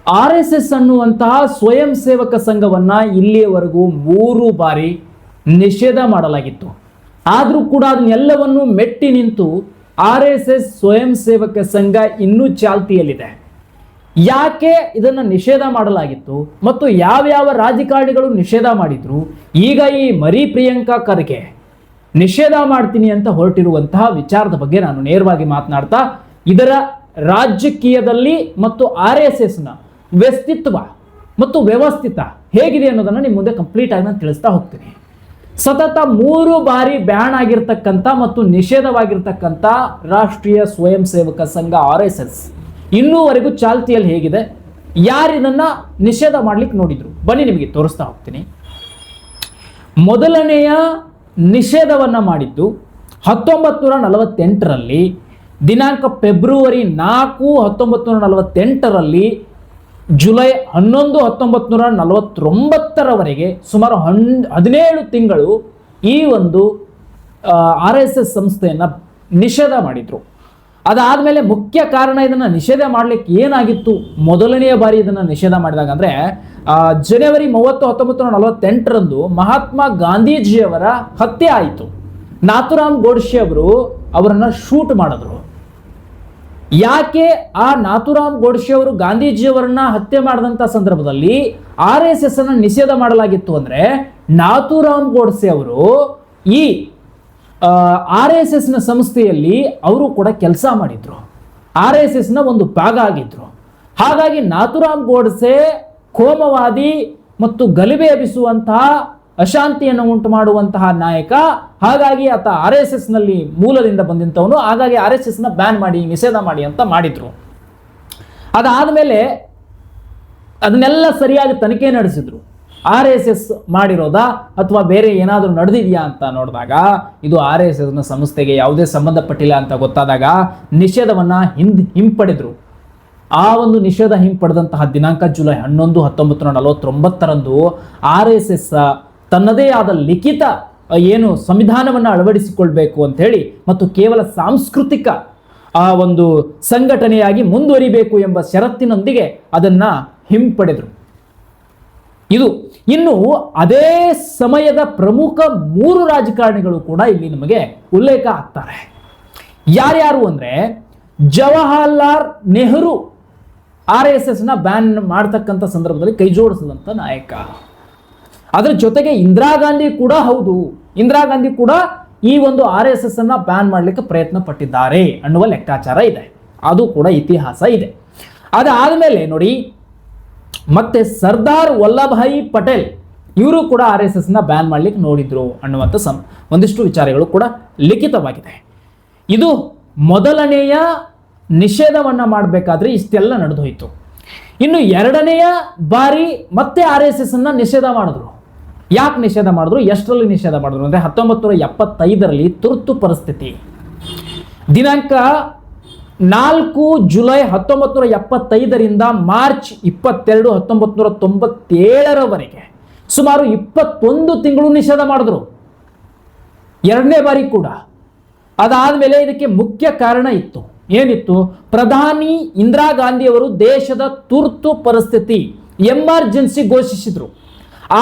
RSS ಅನ್ನುವಂತಹ ಸ್ವಯಂ ಸೇವಕ ಸಂಘವನ್ನ ಇಲ್ಲಿಯವರೆಗೂ 3 ಬಾರಿ ನಿಷೇಧ ಮಾಡಲಾಗಿತ್ತು. ಆದರೂ ಕೂಡ ಅದನ್ನೆಲ್ಲವನ್ನು ಮೆಟ್ಟಿ ನಿಂತು RSS ಸ್ವಯಂ ಸೇವಕ ಸಂಘ ಇನ್ನೂ ಚಾಲ್ತಿಯಲ್ಲಿದೆ. ಯಾಕೆ ಇದನ್ನು ನಿಷೇಧ ಮಾಡಲಾಗಿತ್ತು ಮತ್ತು ಯಾವ್ಯಾವ ರಾಜಕಾರಣಿಗಳು ನಿಷೇಧ ಮಾಡಿದ್ರು, ಈಗ ಈ ಮರಿ ಪ್ರಿಯಾಂಕಾ ಖರ್ಗೆ ನಿಷೇಧ ಮಾಡ್ತೀನಿ ಅಂತ ಹೊರಟಿರುವಂತಹ ವಿಚಾರದ ಬಗ್ಗೆ ನಾನು ನೇರವಾಗಿ ಮಾತನಾಡ್ತಾ ಇದರ ರಾಜಕೀಯದಲ್ಲಿ ಮತ್ತು RSSನ ವ್ಯಕ್ತಿತ್ವ ಮತ್ತು ವ್ಯವಸ್ಥಿತ ಹೇಗಿದೆ ಅನ್ನೋದನ್ನು ನಿಮ್ಮ ಮುಂದೆ ಕಂಪ್ಲೀಟ್ ಆಗಿ ನಾನು ತಿಳಿಸ್ತಾ ಹೋಗ್ತೀನಿ. ಸತತ 3 ಬಾರಿ ಬ್ಯಾನ್ ಆಗಿರ್ತಕ್ಕಂಥ ಮತ್ತು ನಿಷೇಧವಾಗಿರ್ತಕ್ಕಂಥ ರಾಷ್ಟ್ರೀಯ ಸ್ವಯಂ ಸೇವಕ ಸಂಘ RSS ಇನ್ನೂವರೆಗೂ ಚಾಲ್ತಿಯಲ್ಲಿ ಹೇಗಿದೆ, ಯಾರಿದನ್ನ ನಿಷೇಧ ಮಾಡ್ಲಿಕ್ಕೆ ನೋಡಿದ್ರು, ಬನ್ನಿ ನಿಮಗೆ ತೋರಿಸ್ತಾ ಹೋಗ್ತೀನಿ. ಮೊದಲನೆಯ ನಿಷೇಧವನ್ನ ಮಾಡಿದ್ದು 1948ರಲ್ಲಿ ದಿನಾಂಕ ಫೆಬ್ರವರಿ 4, 1948ರಲ್ಲಿ ಜುಲೈ 11, 1949ರವರೆಗೆ ಸುಮಾರು 17 ತಿಂಗಳು ಈ ಒಂದು RSS ಸಂಸ್ಥೆಯನ್ನು ನಿಷೇಧ ಮಾಡಿದ್ರು. ಅದಾದಮೇಲೆ ಮುಖ್ಯ ಕಾರಣ ಇದನ್ನು ನಿಷೇಧ ಮಾಡಲಿಕ್ಕೆ ಏನಾಗಿತ್ತು, ಮೊದಲನೆಯ ಬಾರಿ ಇದನ್ನು ನಿಷೇಧ ಮಾಡಿದಾಗ ಅಂದರೆ ಜನವರಿ 30, 1948ರಂದು ಮಹಾತ್ಮ ಗಾಂಧೀಜಿಯವರ ಹತ್ಯೆ ಆಯಿತು. ನಾಥುರಾಮ್ ಗೋಡ್ಸೆ ಅವರು ಅವರನ್ನು ಶೂಟ್ ಮಾಡಿದ್ರು. ಯಾಕೆ ಆ ನಾಥುರಾಮ್ ಗೋಡ್ಸೆ ಅವರು ಗಾಂಧೀಜಿಯವರನ್ನ ಹತ್ಯೆ ಮಾಡಿದಂಥ ಸಂದರ್ಭದಲ್ಲಿ RSS ಅನ್ನು ನಿಷೇಧ ಮಾಡಲಾಗಿತ್ತು ಅಂದರೆ ನಾಥುರಾಮ್ ಗೋಡ್ಸೆ ಅವರು ಈ RSSನ ಸಂಸ್ಥೆಯಲ್ಲಿ ಅವರು ಕೂಡ ಕೆಲಸ ಮಾಡಿದ್ರು, RSSನ ಒಂದು ಭಾಗ ಆಗಿದ್ರು. ಹಾಗಾಗಿ ನಾಥುರಾಮ್ ಗೋಡ್ಸೆ ಕೋಮವಾದಿ ಮತ್ತು ಗಲಭೆ ಎಬ್ಬಿಸುವಂತಹ ಅಶಾಂತಿಯನ್ನು ಉಂಟು ಮಾಡುವಂತಹ ನಾಯಕ. ಹಾಗಾಗಿ ಆತ RSSನಲ್ಲಿ ಮೂಲದಿಂದ ಬಂದಂಥವನು. ಹಾಗಾಗಿ RSSನ ಬ್ಯಾನ್ ಮಾಡಿ, ನಿಷೇಧ ಮಾಡಿ ಅಂತ ಮಾಡಿದ್ರು. ಅದಾದಮೇಲೆ ಅದನ್ನೆಲ್ಲ ಸರಿಯಾಗಿ ತನಿಖೆ ನಡೆಸಿದ್ರು. RSS ಮಾಡಿರೋದಾ ಅಥವಾ ಬೇರೆ ಏನಾದರೂ ನಡೆದಿದೆಯಾ ಅಂತ ನೋಡಿದಾಗ ಇದು RSSನ ಸಂಸ್ಥೆಗೆ ಯಾವುದೇ ಸಂಬಂಧಪಟ್ಟಿಲ್ಲ ಅಂತ ಗೊತ್ತಾದಾಗ ನಿಷೇಧವನ್ನು ಹಿಂಪಡೆದ್ರು. ಆ ಒಂದು ನಿಷೇಧ ಹಿಂಪಡೆದಂತಹ ದಿನಾಂಕ ಜುಲೈ 11, 1949ರಂದು RSS ತನ್ನದೇ ಆದ ಲಿಖಿತ ಏನು ಸಂವಿಧಾನವನ್ನು ಅಳವಡಿಸಿಕೊಳ್ಬೇಕು ಅಂತ ಹೇಳಿ ಮತ್ತು ಕೇವಲ ಸಾಂಸ್ಕೃತಿಕ ಆ ಒಂದು ಸಂಘಟನೆಯಾಗಿ ಮುಂದುವರಿಬೇಕು ಎಂಬ ಷರತ್ತಿನೊಂದಿಗೆ ಅದನ್ನ ಹಿಂಪಡೆದರು. ಇದು ಇನ್ನು ಅದೇ ಸಮಯದ ಪ್ರಮುಖ 3 ರಾಜಕಾರಣಿಗಳು ಕೂಡ ಇಲ್ಲಿ ನಮಗೆ ಉಲ್ಲೇಖ ಆಗ್ತಾರೆ. ಯಾರ್ಯಾರು ಅಂದ್ರೆ ಜವಾಹರ್ಲಾಲ್ ನೆಹರು RSSನ ಬ್ಯಾನ್ ಮಾಡ್ತಕ್ಕಂಥ ಸಂದರ್ಭದಲ್ಲಿ ಕೈ ಜೋಡಿಸಿದಂಥ ನಾಯಕ. ಅದರ ಜೊತೆಗೆ ಇಂದಿರಾ ಗಾಂಧಿ ಕೂಡ ಹೌದು, ಇಂದಿರಾ ಗಾಂಧಿ ಕೂಡ ಈ ಒಂದು RSS ಅನ್ನ ಬ್ಯಾನ್ ಮಾಡಲಿಕ್ಕೆ ಪ್ರಯತ್ನ ಪಟ್ಟಿದ್ದಾರೆ ಅನ್ನುವ ಲೆಕ್ಕಾಚಾರ ಇದೆ. ಅದು ಕೂಡ ಇತಿಹಾಸ ಇದೆ. ಅದಾದಮೇಲೆ ನೋಡಿ ಮತ್ತೆ ಸರ್ದಾರ್ ವಲ್ಲಭಾಯಿ ಪಟೇಲ್ ಇವರು ಕೂಡ RSSನ ಬ್ಯಾನ್ ಮಾಡಲಿಕ್ಕೆ ನೋಡಿದ್ರು ಅನ್ನುವಂಥ ಒಂದಿಷ್ಟು ವಿಚಾರಗಳು ಕೂಡ ಲಿಖಿತವಾಗಿದೆ. ಇದು ಮೊದಲನೆಯ ನಿಷೇಧವನ್ನ ಮಾಡಬೇಕಾದ್ರೆ ಇಷ್ಟೆಲ್ಲ ನಡೆದು ಹೋಯಿತು. ಇನ್ನು ಎರಡನೆಯ ಬಾರಿ ಮತ್ತೆ RSS ಅನ್ನ ನಿಷೇಧ ಮಾಡಿದ್ರು. ಯಾಕೆ ನಿಷೇಧ ಮಾಡಿದ್ರು, ಎಷ್ಟರಲ್ಲಿ ನಿಷೇಧ ಮಾಡಿದ್ರು ಅಂದರೆ 1975ರಲ್ಲಿ ತುರ್ತು ಪರಿಸ್ಥಿತಿ. ದಿನಾಂಕ 4 ಜುಲೈ 1975ರಿಂದ ಮಾರ್ಚ್ 22, 1997ರವರೆಗೆ ಸುಮಾರು 21 ತಿಂಗಳು ನಿಷೇಧ ಮಾಡಿದ್ರು, ಎರಡನೇ ಬಾರಿ ಕೂಡ. ಅದಾದಮೇಲೆ ಇದಕ್ಕೆ ಮುಖ್ಯ ಕಾರಣ ಇತ್ತು. ಏನಿತ್ತು, ಪ್ರಧಾನಿ ಇಂದಿರಾ ಗಾಂಧಿ ಅವರು ದೇಶದ ತುರ್ತು ಪರಿಸ್ಥಿತಿ ಎಮರ್ಜೆನ್ಸಿ ಘೋಷಿಸಿದ್ರು.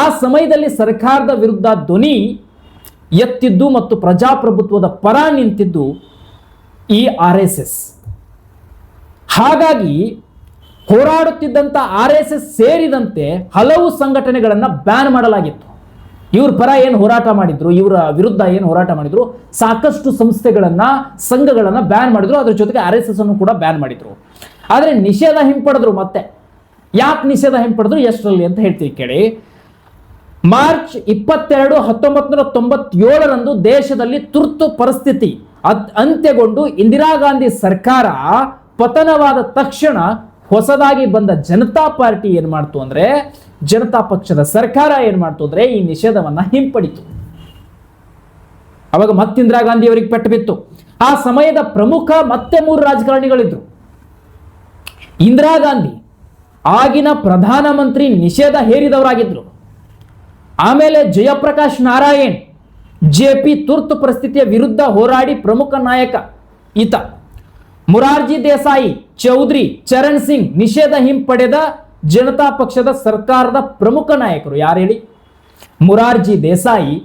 ಆ ಸಮಯದಲ್ಲಿ ಸರ್ಕಾರದ ವಿರುದ್ಧ ಧ್ವನಿ ಎತ್ತಿದ್ದು ಮತ್ತು ಪ್ರಜಾಪ್ರಭುತ್ವದ ಪರ ನಿಂತಿದ್ದು ಈ RSS. ಹಾಗಾಗಿ ಹೋರಾಡುತ್ತಿದ್ದಂಥ RSS ಸೇರಿದಂತೆ ಹಲವು ಸಂಘಟನೆಗಳನ್ನು ಬ್ಯಾನ್ ಮಾಡಲಾಗಿತ್ತು. ಇವ್ರ ಪರ ಏನು ಹೋರಾಟ ಮಾಡಿದ್ರು, ಇವರ ವಿರುದ್ಧ ಏನು ಹೋರಾಟ ಮಾಡಿದ್ರು, ಸಾಕಷ್ಟು ಸಂಸ್ಥೆಗಳನ್ನ ಸಂಘಗಳನ್ನ ಬ್ಯಾನ್ ಮಾಡಿದ್ರು. ಅದ್ರ ಜೊತೆಗೆ RSS ಅನ್ನು ಕೂಡ ಬ್ಯಾನ್ ಮಾಡಿದ್ರು. ಆದರೆ ನಿಷೇಧ ಹಿಂಪಡೆದ್ರು. ಮತ್ತೆ ಯಾಕೆ ನಿಷೇಧ ಹಿಂಪಡೆದ್ರು, ಎಷ್ಟರಲ್ಲಿ ಅಂತ ಹೇಳ್ತೀವಿ ಕೇಳಿ. ಮಾರ್ಚ್ 22, 1997ರಂದು ದೇಶದಲ್ಲಿ ತುರ್ತು ಪರಿಸ್ಥಿತಿ ಅಂತ್ಯಗೊಂಡು ಇಂದಿರಾ ಗಾಂಧಿ ಸರ್ಕಾರ ಪತನವಾದ ತಕ್ಷಣ ಹೊಸದಾಗಿ ಬಂದ ಜನತಾ ಪಾರ್ಟಿ ಏನ್ ಮಾಡ್ತು ಅಂದ್ರೆ, ಜನತಾ ಪಕ್ಷದ ಸರ್ಕಾರ ಏನ್ ಮಾಡ್ತು ಅಂದ್ರೆ ಈ ನಿಷೇಧವನ್ನ ಹಿಂಪಡಿತು. ಅವಾಗ ಮತ್ತೆ ಇಂದಿರಾ ಗಾಂಧಿ ಅವರಿಗೆ ಪೆಟ್ಟು ಬಿತ್ತು. ಆ ಸಮಯದ ಪ್ರಮುಖ ಮತ್ತೆ 3 ರಾಜಕಾರಣಿಗಳಿದ್ರು. ಇಂದಿರಾ ಗಾಂಧಿ ಆಗಿನ ಪ್ರಧಾನಮಂತ್ರಿ ನಿಷೇಧ ಹೇರಿದವರಾಗಿದ್ರು. ಆಮೇಲೆ ಜಯಪ್ರಕಾಶ್ ನಾರಾಯಣ್ JP ತುರ್ತು ಪರಿಸ್ಥಿತಿಯ ವಿರುದ್ಧ ಹೋರಾಡಿ ಪ್ರಮುಖ ನಾಯಕ ಈತ. ಮುರಾರ್ಜಿ ದೇಸಾಯಿ, ಚೌಧರಿ ಚರಣ್ ಸಿಂಗ್ ನಿಷೇಧ ಹಿಂಪಡೆದ ಜನತಾ ಪಕ್ಷದ ಸರ್ಕಾರದ ಪ್ರಮುಖ ನಾಯಕರು ಯಾರು ಹೇಳಿ? ಮುರಾರ್ಜಿ ದೇಸಾಯಿ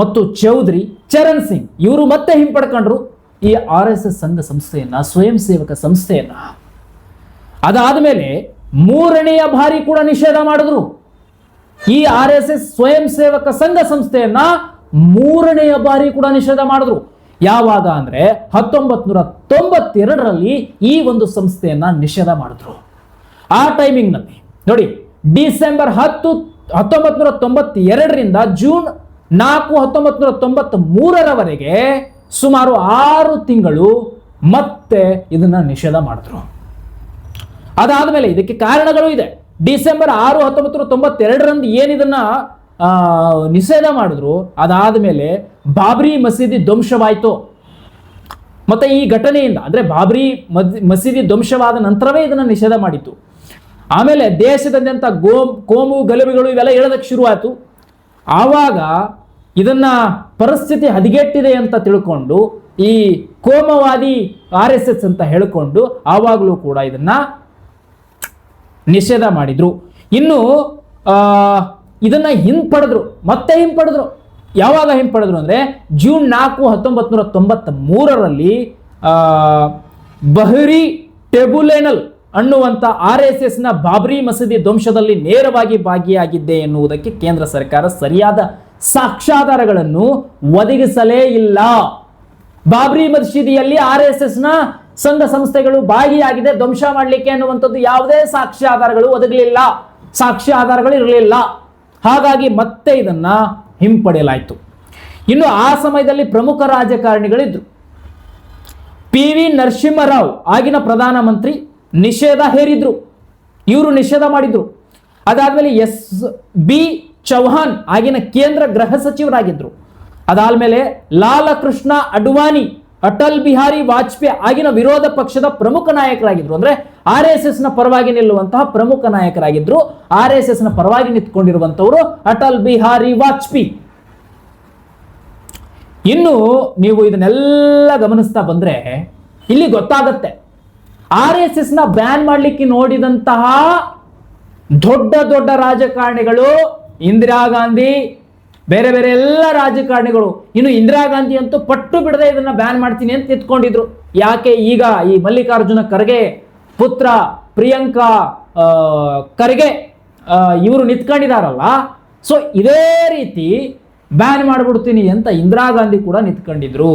ಮತ್ತು ಚೌಧರಿ ಚರಣ್ ಸಿಂಗ್ ಇವರು ಮತ್ತೆ ಹಿಂಪಡ್ಕೊಂಡ್ರು ಈ RSS ಸಂಘ ಸಂಸ್ಥೆಯನ್ನ, ಸ್ವಯಂ ಸೇವಕ ಸಂಸ್ಥೆಯನ್ನ. ಅದಾದ್ಮೇಲೆ ಮೂರನೆಯ ಬಾರಿ ಕೂಡ ನಿಷೇಧ ಮಾಡಿದ್ರು. ಈ RSS ಸ್ವಯಂ ಸೇವಕ ಸಂಘ ಸಂಸ್ಥೆಯನ್ನ ಮೂರನೆಯ ಬಾರಿ ಕೂಡ ನಿಷೇಧ ಮಾಡಿದ್ರು. ಯಾವಾಗ ಅಂದ್ರೆ 1992ರಲ್ಲಿ ಈ ಒಂದು ಸಂಸ್ಥೆಯನ್ನ ನಿಷೇಧ ಮಾಡಿದ್ರು. ಆ ಟೈಮಿಂಗ್ ನಲ್ಲಿ ನೋಡಿ, ಡಿಸೆಂಬರ್ 10, 1992ರಿಂದ ಜೂನ್ 4, 1993ರವರೆಗೆ ಸುಮಾರು 6 ತಿಂಗಳು ಮತ್ತೆ ಇದನ್ನ ನಿಷೇಧ ಮಾಡಿದ್ರು. ಅದಾದ್ಮೇಲೆ ಇದಕ್ಕೆ ಕಾರಣಗಳು ಇದೆ. ಡಿಸೆಂಬರ್ 6, 1992ರಂದು ಏನಿದನ್ನ ನಿಷೇಧ ಮಾಡಿದ್ರು, ಅದಾದ್ಮೇಲೆ ಬಾಬ್ರಿ ಮಸೀದಿ ಧ್ವಂಸವಾಯಿತು. ಮತ್ತೆ ಈ ಘಟನೆಯಿಂದ ಅಂದ್ರೆ ಬಾಬ್ರಿ ಮಸೀದಿ ಧ್ವಂಸವಾದ ನಂತರವೇ ಇದನ್ನ ನಿಷೇಧ ಮಾಡಿತ್ತು. ಆಮೇಲೆ ದೇಶದಾದ್ಯಂತ ಕೋಮು ಗಲಭೆಗಳು ಇವೆಲ್ಲ ಹೇಳೋದಕ್ಕೆ ಶುರುವಾಯಿತು. ಆವಾಗ ಇದನ್ನ ಪರಿಸ್ಥಿತಿ ಹದಗೆಟ್ಟಿದೆ ಅಂತ ತಿಳ್ಕೊಂಡು ಈ ಕೋಮವಾದಿ RSS ಅಂತ ಹೇಳಿಕೊಂಡು ಆವಾಗಲೂ ಕೂಡ ಇದನ್ನ ನಿಷೇಧ ಮಾಡಿದ್ರು. ಇನ್ನು ಇದನ್ನ ಮತ್ತೆ ಹಿಂಪಡೆದ್ರು. ಯಾವಾಗ ಹಿಂಪಡೆದ್ರು ಅಂದ್ರೆ ಜೂನ್ 4, 1993ರಲ್ಲಿ ಬಹ್ರಿ ಟೆಬುಲೆನಲ್ ಅನ್ನುವಂಥ RSSನ ಬಾಬ್ರಿ ಮಸೀದಿ ಧ್ವಂಸದಲ್ಲಿ ನೇರವಾಗಿ ಭಾಗಿಯಾಗಿದ್ದೆ ಎನ್ನುವುದಕ್ಕೆ ಕೇಂದ್ರ ಸರ್ಕಾರ ಸರಿಯಾದ ಸಾಕ್ಷ್ಯಾಧಾರಗಳನ್ನು ಒದಗಿಸಲೇ ಇಲ್ಲ. ಬಾಬ್ರಿ ಮಸೀದಿಯಲ್ಲಿ RSSನ ಸಂಘ ಸಂಸ್ಥೆಗಳು ಭಾಗಿಯಾಗಿದೆ ಧ್ವಂಸ ಮಾಡಲಿಕ್ಕೆ ಅನ್ನುವಂಥದ್ದು ಯಾವುದೇ ಸಾಕ್ಷ್ಯಾಧಾರಗಳು ಒದಗಲಿಲ್ಲ, ಸಾಕ್ಷ್ಯಾಧಾರಗಳು ಇರಲಿಲ್ಲ. ಹಾಗಾಗಿ ಮತ್ತೆ ಇದನ್ನ ಹಿಂಪಡೆಯಲಾಯಿತು. ಇನ್ನು ಆ ಸಮಯದಲ್ಲಿ ಪ್ರಮುಖ ರಾಜಕಾರಣಿಗಳಿದ್ರು. PV ನರಸಿಂಹರಾವ್ ಆಗಿನ ಪ್ರಧಾನಮಂತ್ರಿ ನಿಷೇಧ ಹೇರಿದ್ರು, ಇವರು ನಿಷೇಧ ಮಾಡಿದ್ರು. ಅದಾದ್ಮೇಲೆ SB ಚೌಹಾಣ್ ಆಗಿನ ಕೇಂದ್ರ ಗೃಹ ಸಚಿವರಾಗಿದ್ರು. ಅದಾದ್ಮೇಲೆ ಲಾಲಕೃಷ್ಣ ಅಡ್ವಾಣಿ, ಅಟಲ್ ಬಿಹಾರಿ ವಾಜಪೇಯಿ ಆಗಿನ ವಿರೋಧ ಪಕ್ಷದ ಪ್ರಮುಖ ನಾಯಕರಾಗಿದ್ರು. ಅಂದ್ರೆ RSSನ ಪರವಾಗಿ ನಿಲ್ಲುವಂತಹ ಪ್ರಮುಖ ನಾಯಕರಾಗಿದ್ರು. RSSನ ಪರವಾಗಿ ನಿಂತ್ಕೊಂಡಿರುವಂತವರು ಅಟಲ್ ಬಿಹಾರಿ ವಾಜಪೇಯಿ. ಇನ್ನು ನೀವು ಇದನ್ನೆಲ್ಲ ಗಮನಿಸ್ತಾ ಬಂದ್ರೆ ಇಲ್ಲಿ ಗೊತ್ತಾಗತ್ತೆ, RSSನ ಬ್ಯಾನ್ ಮಾಡ್ಲಿಕ್ಕೆ ನೋಡಿದಂತಹ ದೊಡ್ಡ ದೊಡ್ಡ ರಾಜಕಾರಣಿಗಳು, ಇಂದಿರಾ ಗಾಂಧಿ, ಬೇರೆ ಬೇರೆ ಎಲ್ಲ ರಾಜಕಾರಣಿಗಳು, ಇನ್ನು ಇಂದಿರಾ ಗಾಂಧಿ ಅಂತೂ ಪಟ್ಟು ಬಿಡದೆ ಇದನ್ನ ಬ್ಯಾನ್ ಮಾಡ್ತೀನಿ ಅಂತ ನಿಂತ್ಕೊಂಡಿದ್ರು. ಯಾಕೆ? ಈಗ ಈ ಮಲ್ಲಿಕಾರ್ಜುನ ಖರ್ಗೆ ಪುತ್ರ ಪ್ರಿಯಾಂಕಾ ಖರ್ಗೆ ಇವರು ನಿಂತ್ಕೊಂಡಿದಾರಲ್ಲ, ಸೊ ಇದೇ ರೀತಿ ಬ್ಯಾನ್ ಮಾಡ್ಬಿಡ್ತೀನಿ ಅಂತ ಇಂದಿರಾ ಗಾಂಧಿ ಕೂಡ ನಿಂತ್ಕೊಂಡಿದ್ರು.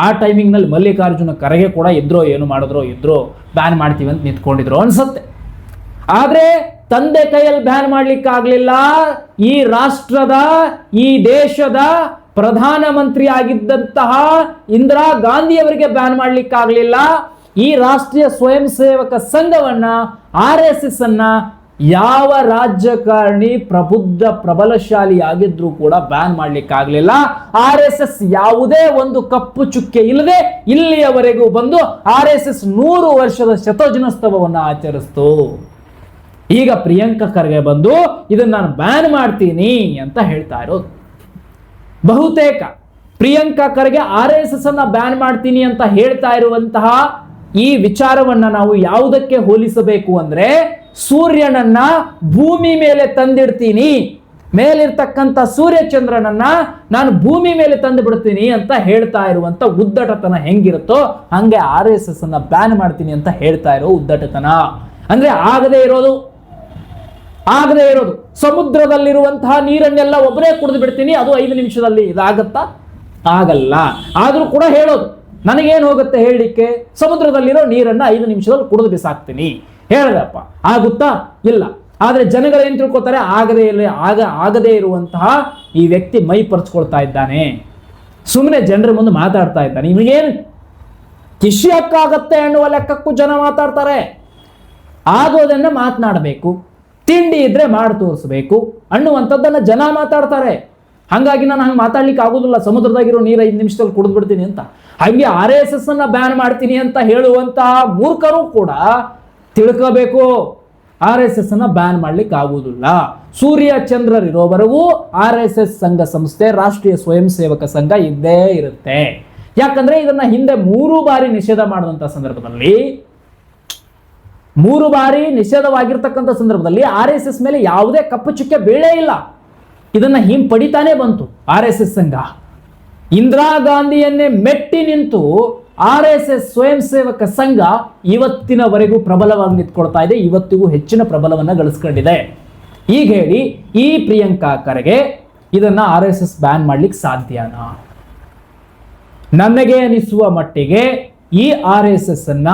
ಆ ಟೈಮಿಂಗ್ ನಲ್ಲಿ ಮಲ್ಲಿಕಾರ್ಜುನ ಖರ್ಗೆ ಕೂಡ ಇದ್ರೋ ಏನು ಮಾಡಿದ್ರು ಬ್ಯಾನ್ ಮಾಡ್ತೀವಿ ಅಂತ ನಿಂತ್ಕೊಂಡಿದ್ರು ಅನ್ಸತ್ತೆ. ಆದ್ರೆ ತಂದೆ ಕೈಯಲ್ಲಿ ಬ್ಯಾನ್ ಮಾಡ್ಲಿಕ್ಕೆ ಆಗ್ಲಿಲ್ಲ. ಈ ರಾಷ್ಟ್ರದ, ಈ ದೇಶದ ಪ್ರಧಾನಮಂತ್ರಿ ಆಗಿದ್ದಂತಹ ಇಂದಿರಾ ಗಾಂಧಿ ಅವರಿಗೆ ಬ್ಯಾನ್ ಮಾಡ್ಲಿಕ್ಕೆ ಆಗ್ಲಿಲ್ಲ. ಈ ರಾಷ್ಟ್ರೀಯ ಸ್ವಯಂ ಸೇವಕ ಸಂಘವನ್ನ, RSS ಅನ್ನ ಯಾವ ರಾಜಕಾರಣಿ ಪ್ರಬುದ್ಧ ಪ್ರಬಲಶಾಲಿ ಆಗಿದ್ರು ಕೂಡ ಬ್ಯಾನ್ ಮಾಡ್ಲಿಕ್ಕೆ ಆಗ್ಲಿಲ್ಲ. RSS ಯಾವುದೇ ಒಂದು ಕಪ್ಪು ಚುಕ್ಕೆ ಇಲ್ಲದೆ ಇಲ್ಲಿಯವರೆಗೂ ಬಂದು RSS 100 ವರ್ಷದ ಶತದಿನೋತ್ಸವವನ್ನು ಆಚರಿಸ್ತು. ಈಗ ಪ್ರಿಯಾಂಕಾ ಖರ್ಗೆ ಬಂದು ಇದನ್ನ ನಾನು ಬ್ಯಾನ್ ಮಾಡ್ತೀನಿ ಅಂತ ಹೇಳ್ತಾ ಇರೋದು. ಬಹುತೇಕ ಪ್ರಿಯಾಂಕಾ ಖರ್ಗೆ RSS ಅನ್ನ ಬ್ಯಾನ್ ಮಾಡ್ತೀನಿ ಅಂತ ಹೇಳ್ತಾ ಇರುವಂತಹ ಈ ವಿಚಾರವನ್ನ ನಾವು ಯಾವುದಕ್ಕೆ ಹೋಲಿಸಬೇಕು ಅಂದ್ರೆ, ಸೂರ್ಯನನ್ನ ಭೂಮಿ ಮೇಲೆ ತಂದಿಡ್ತೀನಿ, ಮೇಲಿರ್ತಕ್ಕಂಥ ಸೂರ್ಯಚಂದ್ರನನ್ನ ನಾನು ಭೂಮಿ ಮೇಲೆ ತಂದು ಬಿಡ್ತೀನಿ ಅಂತ ಹೇಳ್ತಾ ಇರುವಂತ ಉದ್ದಟತನ ಹೆಂಗಿರುತ್ತೋ ಹಂಗೆ RSS ಅನ್ನ ಬ್ಯಾನ್ ಮಾಡ್ತೀನಿ ಅಂತ ಹೇಳ್ತಾ ಇರೋ ಉದ್ದಟತನ. ಅಂದ್ರೆ ಆಗದೇ ಇರೋದು. ಸಮುದ್ರದಲ್ಲಿರುವಂತಹ ನೀರನ್ನೆಲ್ಲ ಒಬ್ಬರೇ ಕುಡಿದು ಬಿಡ್ತೀನಿ, ಅದು 5 ನಿಮಿಷದಲ್ಲಿ ಇದಾಗತ್ತಾ? ಆಗಲ್ಲ. ಆದ್ರೂ ಕೂಡ ಹೇಳೋದು, ನನಗೇನು ಹೋಗುತ್ತೆ ಹೇಳಲಿಕ್ಕೆ, ಸಮುದ್ರದಲ್ಲಿರೋ ನೀರನ್ನ 5 ನಿಮಿಷದಲ್ಲಿ ಕುಡಿದು ಬಿಸಾಕ್ತೀನಿ ಹೇಳದಪ್ಪ, ಆಗುತ್ತಾ? ಇಲ್ಲ. ಆದ್ರೆ ಜನಗಳು ಏನ್ ತಿಳ್ಕೊತಾರೆ, ಆಗದೇ ಇರುವಂತಹ ಈ ವ್ಯಕ್ತಿ ಮೈ ಪರ್ಚ್ಕೊಳ್ತಾ ಇದ್ದಾನೆ, ಸುಮ್ಮನೆ ಜನರ ಮುಂದೆ ಮಾತಾಡ್ತಾ ಇದ್ದಾನೆ, ನಿಮಗೇನು ಕಿಶಿಯಕ್ಕಾಗತ್ತೆ ಅನ್ನುವ ಲೆಕ್ಕಕ್ಕೂ ಜನ ಮಾತಾಡ್ತಾರೆ. ಆಗೋದನ್ನ ಮಾತನಾಡಬೇಕು, ತಿಂಡಿ ಇದ್ರೆ ಮಾಡಿ ತೋರಿಸ್ಬೇಕು ಅನ್ನುವಂಥದ್ದನ್ನ ಜನ ಮಾತಾಡ್ತಾರೆ. ಹಂಗಾಗಿ ನಾನು ಹಂಗೆ ಮಾತಾಡ್ಲಿಕ್ಕೆ ಆಗೋದಿಲ್ಲ, ಸಮುದ್ರದಾಗಿರೋ ನೀರು 5 ನಿಮಿಷದಲ್ಲಿ ಕುಡಿದು ಬಿಡ್ತೀನಿ ಅಂತ. ಹಂಗೆ RSS ಅನ್ನ ಬ್ಯಾನ್ ಮಾಡ್ತೀನಿ ಅಂತ ಹೇಳುವಂತಹ ಮೂರ್ಖರು ಕೂಡ ತಿಳ್ಕೋಬೇಕು, RSS ಅನ್ನ ಬ್ಯಾನ್ ಮಾಡ್ಲಿಕ್ಕೆ ಆಗುವುದಿಲ್ಲ. ಸೂರ್ಯ ಚಂದ್ರರಿರೋವರೆಗೂ RSS ಸಂಘ ಸಂಸ್ಥೆ, ರಾಷ್ಟ್ರೀಯ ಸ್ವಯಂ ಸೇವಕ ಸಂಘ ಇದ್ದೇ ಇರುತ್ತೆ. ಯಾಕಂದ್ರೆ ಇದನ್ನ ಹಿಂದೆ 3 ಬಾರಿ ನಿಷೇಧ ಮಾಡುವಂತ ಸಂದರ್ಭದಲ್ಲಿ 3 ಬಾರಿ ನಿಷೇಧವಾಗಿರ್ತಕ್ಕಂಥ ಸಂದರ್ಭದಲ್ಲಿ RSS ಮೇಲೆ ಯಾವುದೇ ಕಪ್ಪು ಚುಕ್ಕೆ ಬೀಳೇ ಇಲ್ಲ. ಇದನ್ನ ಹಿಂಪಡಿತಾನೆ ಬಂತು RSS ಸಂಘ. ಇಂದಿರಾ ಗಾಂಧಿಯನ್ನೇ ಮೆಟ್ಟಿ ನಿಂತು RSS ಸ್ವಯಂ ಸೇವಕ ಸಂಘ ಇವತ್ತಿನವರೆಗೂ ಪ್ರಬಲವಾಗಿ ನಿಂತ್ಕೊಳ್ತಾ ಇದೆ, ಇವತ್ತಿಗೂ ಹೆಚ್ಚಿನ ಪ್ರಬಲವನ್ನು ಗಳಿಸ್ಕೊಂಡಿದೆ. ಈಗ ಹೇಳಿ, ಈ ಪ್ರಿಯಾಂಕಾ ಖರ್ಗೆ ಇದನ್ನ RSS ಬ್ಯಾನ್ ಮಾಡ್ಲಿಕ್ಕೆ ಸಾಧ್ಯನಾ? ನನಗೆ ಅನಿಸುವ ಮಟ್ಟಿಗೆ ಈ RSS ಅನ್ನ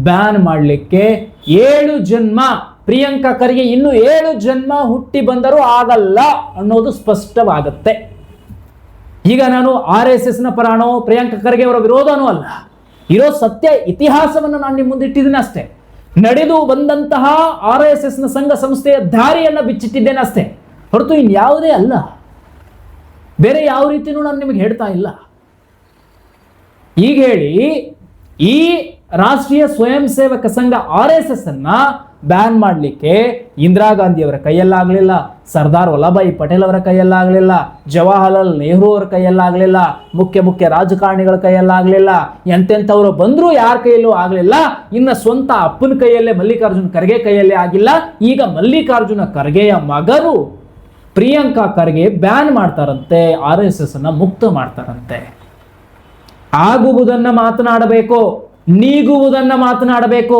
ಬ್ಯಾನ್ ಮಾಡಲಿಕ್ಕೆ 7 ಜನ್ಮ, ಪ್ರಿಯಾಂಕಾ ಖರ್ಗೆ ಇನ್ನು 7 ಜನ್ಮ ಹುಟ್ಟಿ ಬಂದರೂ ಆಗಲ್ಲ ಅನ್ನೋದು ಸ್ಪಷ್ಟವಾಗುತ್ತೆ. ಈಗ ನಾನು RSS ನ ಪರಾಣೋ ಪ್ರಿಯಾಂಕಾ ಖರ್ಗೆ ಅವರ ವಿರೋಧನೂ ಅಲ್ಲ, ಇರೋ ಸತ್ಯ ಇತಿಹಾಸವನ್ನು ನಾನು ನಿಮ್ಮ ಮುಂದೆ ಇಟ್ಟಿದ್ದೀನಿ ಅಷ್ಟೇ. ನಡೆದು ಬಂದಂತಹ RSS ನ ಸಂಘ ಸಂಸ್ಥೆಯ ದಾರಿಯನ್ನ ಬಿಚ್ಚಿಟ್ಟಿದ್ದೇನೆ ಅಷ್ಟೇ, ಹೊರತು ಇನ್ಯಾವುದೇ ಅಲ್ಲ. ಬೇರೆ ಯಾವ ರೀತಿಯೂ ನಾನು ನಿಮಗೆ ಹೇಳ್ತಾ ಇಲ್ಲ. ಈಗ ಹೇಳಿ, ಈ ರಾಷ್ಟ್ರೀಯ ಸ್ವಯಂ ಸೇವಕ ಸಂಘ RSS ಅನ್ನ ಬ್ಯಾನ್ ಮಾಡಲಿಕ್ಕೆ ಇಂದಿರಾ ಗಾಂಧಿ ಅವರ ಕೈಯಲ್ಲಾಗಲಿಲ್ಲ, ಸರ್ದಾರ್ ವಲ್ಲಭಾಯಿ ಪಟೇಲ್ ಅವರ ಕೈಯಲ್ಲಾಗಲಿಲ್ಲ, ಜವಾಹರ್ಲಾಲ್ ನೆಹರು ಅವರ ಕೈಯಲ್ಲಾಗಲಿಲ್ಲ, ಮುಖ್ಯ ರಾಜಕಾರಣಿಗಳ ಕೈಯಲ್ಲಾಗಲಿಲ್ಲ, ಎಂತೆಂಥವರು ಬಂದರೂ ಯಾರ ಕೈಯಲ್ಲೂ ಆಗಲಿಲ್ಲ. ಇನ್ನು ಸ್ವಂತ ಅಪ್ಪನ ಕೈಯಲ್ಲೇ ಮಲ್ಲಿಕಾರ್ಜುನ ಖರ್ಗೆ ಕೈಯಲ್ಲೇ ಆಗಿಲ್ಲ. ಈಗ ಮಲ್ಲಿಕಾರ್ಜುನ ಖರ್ಗೆಯ ಮಗರು ಪ್ರಿಯಾಂಕಾ ಖರ್ಗೆ ಬ್ಯಾನ್ ಮಾಡ್ತಾರಂತೆ, RSS ಅನ್ನ ಮುಕ್ತ ಮಾಡ್ತಾರಂತೆ. ಆಗುವುದನ್ನ ಮಾತನಾಡಬೇಕು, ನೀಗುವುದನ್ನ ಮಾತನಾಡಬೇಕು,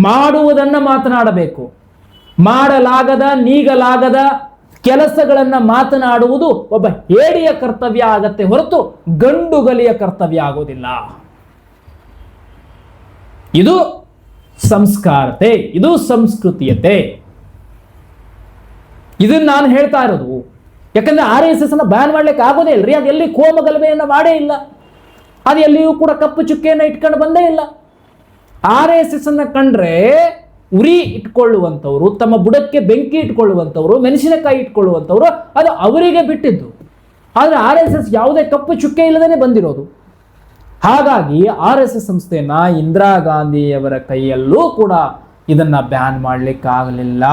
ಮಾಡುವುದನ್ನ ಮಾತನಾಡಬೇಕು. ಮಾಡಲಾಗದ, ನೀಗಲಾಗದ ಕೆಲಸಗಳನ್ನ ಮಾತನಾಡುವುದು ಒಬ್ಬ ಹೇಡಿಯ ಕರ್ತವ್ಯ ಆಗತ್ತೆ ಹೊರತು ಗಂಡುಗಲಿಯ ಕರ್ತವ್ಯ ಆಗೋದಿಲ್ಲ. ಇದು ಸಂಸ್ಕಾರತೆ, ಇದು ಸಂಸ್ಕೃತಿಯತೆ. ಇದನ್ನ ನಾನು ಹೇಳ್ತಾ ಇರೋದು ಯಾಕಂದ್ರೆ RSS ಅನ್ನ ಬ್ಯಾನ್ ಮಾಡ್ಲಿಕ್ಕೆ ಆಗೋದೇ ಇಲ್ರಿ. ಅದು ಎಲ್ಲಿ ಕೋಮ ಗಲಭೆಯನ್ನ ಮಾಡೇ ಇಲ್ಲ, ಅದು ಎಲ್ಲಿಯೂ ಕೂಡ ಕಪ್ಪು ಚುಕ್ಕೆಯನ್ನು ಇಟ್ಕೊಂಡು ಬಂದೇ ಇಲ್ಲ. RSS ಅನ್ನ ಕಂಡ್ರೆ ಉರಿ ಇಟ್ಕೊಳ್ಳುವಂಥವ್ರು, ತಮ್ಮ ಬುಡಕ್ಕೆ ಬೆಂಕಿ ಇಟ್ಕೊಳ್ಳುವಂಥವ್ರು, ಮೆಣಸಿನಕಾಯಿ ಇಟ್ಕೊಳ್ಳುವಂಥವ್ರು, ಅದು ಅವರಿಗೆ ಬಿಟ್ಟಿದ್ದು. ಆದರೆ RSS ಯಾವುದೇ ಕಪ್ಪು ಚುಕ್ಕೆ ಇಲ್ಲದೇ ಬಂದಿರೋದು. ಹಾಗಾಗಿ RSS ಸಂಸ್ಥೆಯನ್ನ ಇಂದಿರಾ ಗಾಂಧಿಯವರ ಕೈಯಲ್ಲೂ ಕೂಡ ಇದನ್ನ ಬ್ಯಾನ್ ಮಾಡ್ಲಿಕ್ಕಾಗಲಿಲ್ಲ,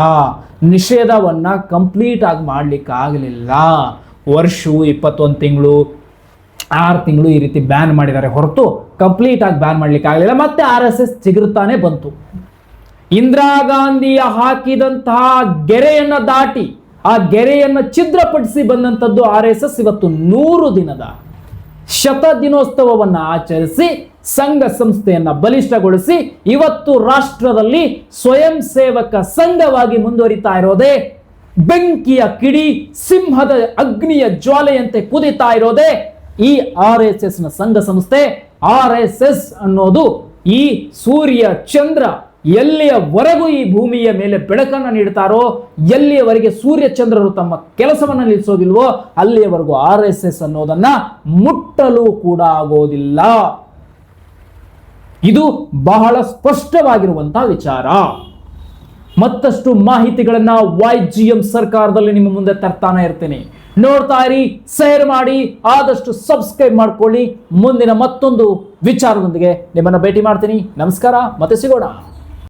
ನಿಷೇಧವನ್ನ ಕಂಪ್ಲೀಟ್ ಆಗಿ ಮಾಡ್ಲಿಕ್ಕಾಗಲಿಲ್ಲ. ವರ್ಷವು 21 ತಿಂಗಳು 6 ತಿಂಗಳು ಈ ರೀತಿ ಬ್ಯಾನ್ ಮಾಡಿದ್ದಾರೆ ಹೊರತು ಕಂಪ್ಲೀಟ್ ಆಗಿ ಬ್ಯಾನ್ ಮಾಡ್ಲಿಕ್ಕೆ ಆಗಲಿಲ್ಲ. ಮತ್ತೆ RSS ಚಿಗುರುತ್ತಾನೆ ಬಂತು. ಇಂದಿರಾ ಗಾಂಧಿಯ ಹಾಕಿದಂತಹ ಗೆರೆಯನ್ನ ದಾಟಿ ಆ ಗೆರೆಯನ್ನ ಛಿದ್ರಪಡಿಸಿ ಬಂದಂಥದ್ದು RSS ಇವತ್ತು 100 ದಿನದ ಶತದಿನೋತ್ಸವವನ್ನು ಆಚರಿಸಿ ಸಂಘ ಸಂಸ್ಥೆಯನ್ನ ಬಲಿಷ್ಠಗೊಳಿಸಿ ಇವತ್ತು ರಾಷ್ಟ್ರದಲ್ಲಿ ಸ್ವಯಂ ಸೇವಕ ಸಂಘವಾಗಿ ಮುಂದುವರಿತಾ ಇರೋದೇ, ಬೆಂಕಿಯ ಕಿಡಿ ಸಿಂಹದ ಅಗ್ನಿಯ ಜ್ವಾಲೆಯಂತೆ ಕುದಿತಾ ಇರೋದೇ ಈ RSS ನ ಸಂಘ ಸಂಸ್ಥೆ. RSS ಅನ್ನೋದು ಈ ಸೂರ್ಯ ಚಂದ್ರ ಎಲ್ಲಿಯವರೆಗೂ ಈ ಭೂಮಿಯ ಮೇಲೆ ಬೆಳಕನ್ನು ನೀಡ್ತಾರೋ, ಎಲ್ಲಿಯವರೆಗೆ ಸೂರ್ಯ ಚಂದ್ರರು ತಮ್ಮ ಕೆಲಸವನ್ನು ನಿಲ್ಲಿಸೋದಿಲ್ವೋ ಅಲ್ಲಿಯವರೆಗೂ RSS ಅನ್ನೋದನ್ನ ಮುಟ್ಟಲು ಕೂಡ ಆಗೋದಿಲ್ಲ. ಇದು ಬಹಳ ಸ್ಪಷ್ಟವಾಗಿರುವಂತಹ ವಿಚಾರ. ಮತ್ತಷ್ಟು ಮಾಹಿತಿಗಳನ್ನ YGM ಸರ್ಕಾರದಲ್ಲಿ ನಿಮ್ಮ ಮುಂದೆ ತರ್ತಾನೆ ಇರ್ತೀನಿ. ನೋಡ್ತಾ ಇರಿ, ಶೇರ್ ಮಾಡಿ, ಆದಷ್ಟು ಸಬ್ಸ್ಕ್ರೈಬ್ ಮಾಡ್ಕೊಳ್ಳಿ. ಮುಂದಿನ ಮತ್ತೊಂದು ವಿಚಾರದೊಂದಿಗೆ ನಿಮ್ಮನ್ನ ಭೇಟಿ ಮಾಡ್ತೀನಿ. ನಮಸ್ಕಾರ, ಮತ್ತೆ ಸಿಗೋಣ.